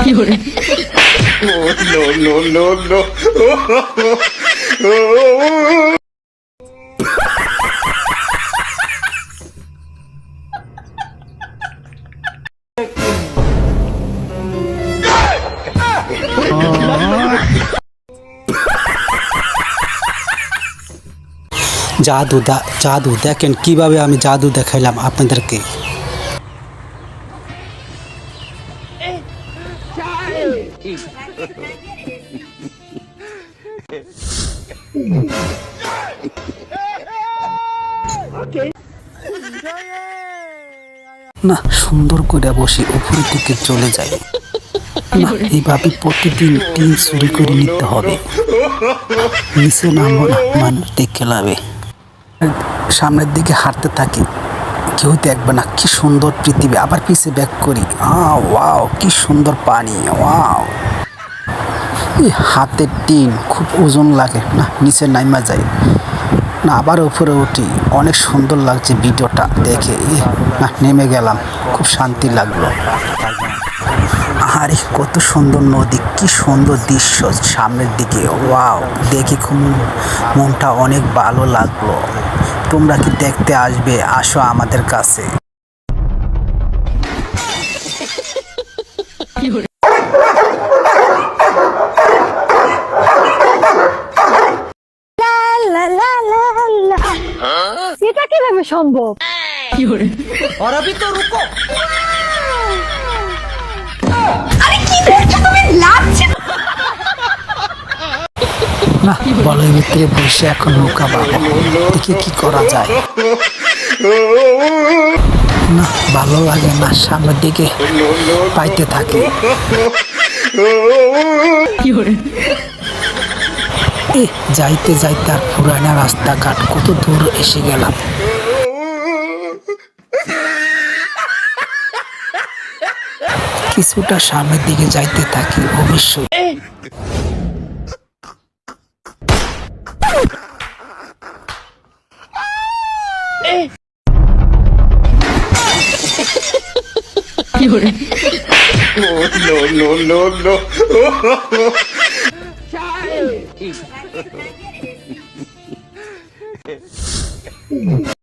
Oh, no, no, no, no. জাদু দেখেন কিভাবে আমি জাদু দেখাইলাম আপনাদেরকে। না সুন্দর করে বসি উপরের দিকে চলে যাই। না এইভাবে প্রতিদিন টিন চুরি করে নিতে হবে, নিচে নামবো না, মানুষ দেখে লাভে। সামনের দিকে হাঁটতে থাকি, কেউ দেখবে না। কি সুন্দর পৃথিবী। আবার পিছে ব্যাক করি। ওয়াও কি সুন্দর পানি। ওয়াও এই হাতের টিন খুব ওজন লাগে। না নিচে নাইমা যাই, না আবার উপরে উঠি। অনেক সুন্দর লাগছে ভিডিওটা দেখে। না নেমে গেলাম, খুব শান্তি লাগলো। আরে কত সুন্দর নদী, কি সুন্দর দৃশ্য সামনের দিকে। ওয়াও দেখে খুব মনটা অনেক ভালো লাগলো। তোমরা কি দেখতে আসবে? আসো আমাদের কাছে। এটা কিভাবে সম্ভব? और अभी तो रुको। আরে কি করছো তুমি? লাগছে না বলের ভিতরে বসে এখন নৌকা বাবু, দেখি কি করা যায়। না ভালো লাগে না, সামনের দিকে পাইতে থাকি। যাইতে যাইতে আর পুরানা রাস্তাঘাট, কত দূর এসে গেলাম। কিছুটা সামনের দিকে যাইতে থাকি অবশ্যই। Oh, no, no, no, no.